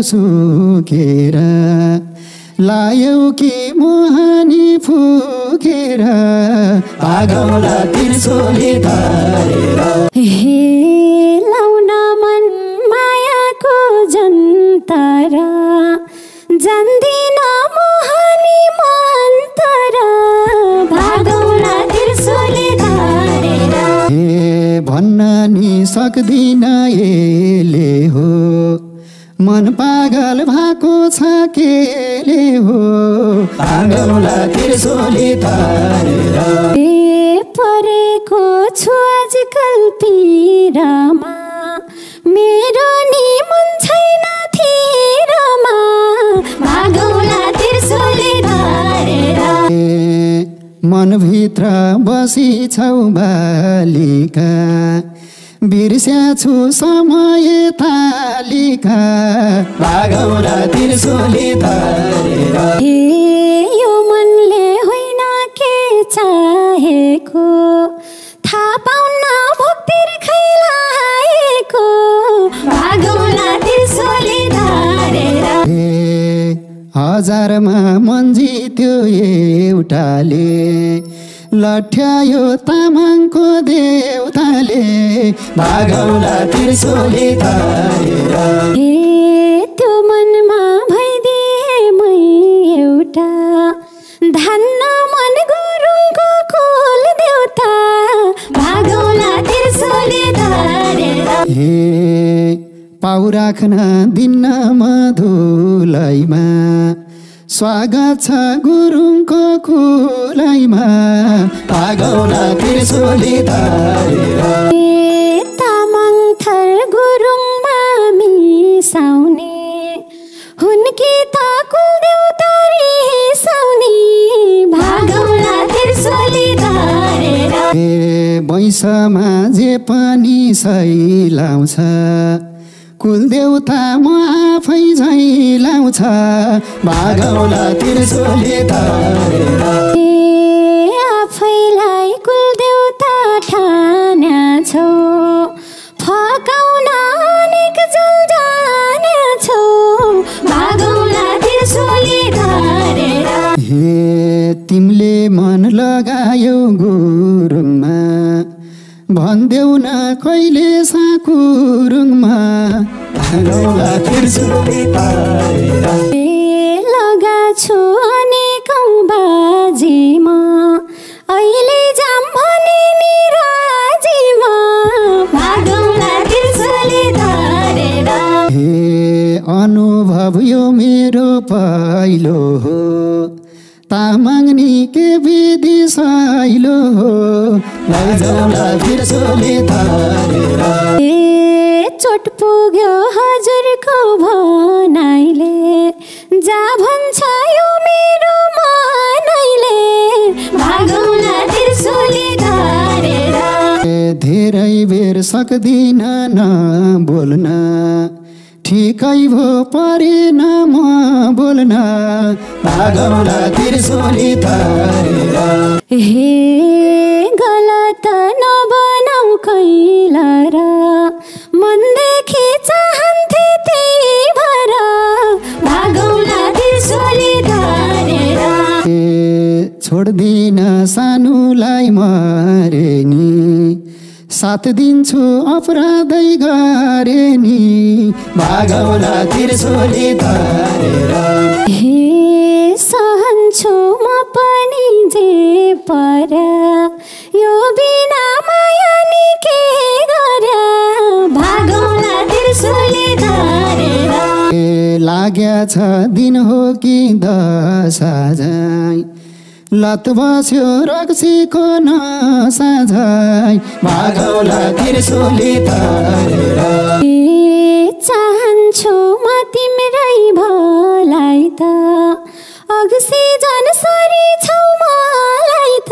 सुकेर लायौ कि मोहनी फुकेर भागौला त्रिशूली धरेर हे लाउन मन मायाको जन्तरा जान्दिन मोहनी मन्तर भागौला त्रिशूली धरेर हे भन्न नि सक्दिन यसले हो मन पागल भएको छ केले हो भागौला त्रिशूली धरेर परेको छु आजकल पिरमा मेरो नि मन छैन थिरमा भागौला त्रिशूली धरेर मनभित्र बसी छौ बालिका बिर्स्या छु समय तालिका भागौला त्रिशूली धरेर यो मनले होइन के चाहेको थाहा पाउन भोक्तिर खैलाएको भागौला त्रिशूली धरेर हजारमा मन जित्यो एउटाले लठ्यायो तामाङको देउताले भागौला त्रिशूली धरेर त्यो मनमा भइदिए मै एउटा धन्न मन गुरुङको कुल देउता भागौला त्रिशूली धरेर पाउ राख्न दिन्न मधुलैमा स्वागत छ गुरुङको कुलैमा भागौला त्रिशूली धरेर तामाङ थर गुरुङमा मिसाउने हुन् कि त कुल देउता रिसाउने भागौला त्रिशूली धरेर वैंशमा जे पनि सैलाउँछ कुल देउता म आफै झैलाउँछ भागौला त्रिशूली धरेर आफैलाई कुल देउता ठान्याछौ फकाउन अनेक जल जान्याछौ भागौला त्रिशूली धरेर तिमीले मन लगायौ गुरुङमा भन्देऊ न कहिले साकुरुङमा भागौला त्रिशूली धरेर लगाछु अनेकौं बाजीमा अहिले जाम भने नि राजीमा भागौला त्रिशूली धरेर अनुभव यो मेरो पहिलो हो तामाङ नि के विधि सैलो हो लैजाउला त्रिशूली धरेर चोट पुग्यो हजुरको भनाइले जा भन्छ यो मेरो मनैले भागौला त्रिशूली धरेर धेरै बेर सक्दिन न बोल्न ठिकै भो परेन म बोल्न भागौला त्रिशूली धरेर गलत नबनाऊ कैलार मनदेखि चाहन्थे त्यही भएर भागौला त्रिशूली धरेर छोड्दिन सानुलाई मरे नि साथ दिन्छु अपराधै गरे नि भागौला त्रिशूली धरेर सहन्छु म पनि जे पर यो बिना माया नि के गर्या भागौला त्रिशूली धरेर लाग्या छ दिन हो कि दशा झै लत बस्यो रक्सीको नशा झै भागौला त्रिशूली धरेर चाहन्छु म तिम्रै भलाई त अक्सिजन सरी छौ मलाई त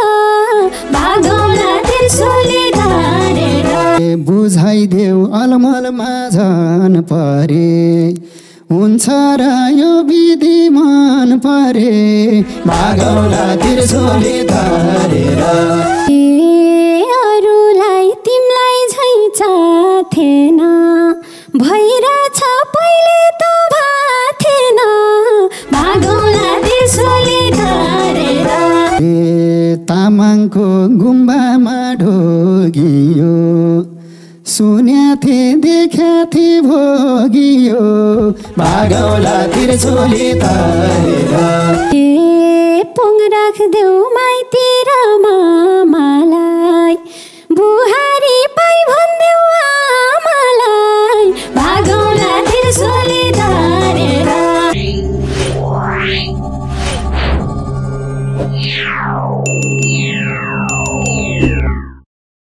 भागौला त्रिशूली धरेर बुझाइदेऊ अलमलमा झन परे हुन्छ र यो विधि मन परे भागौला त्रिशूली धरेर अरूलाई तिमीलाई झै चाथेन भइरहेछ पहिले त सुन्या थे देखा थे भोगियो भागौला त्रिशूली तरेर ए पोङ राखदेऊ माइतिर मामालाई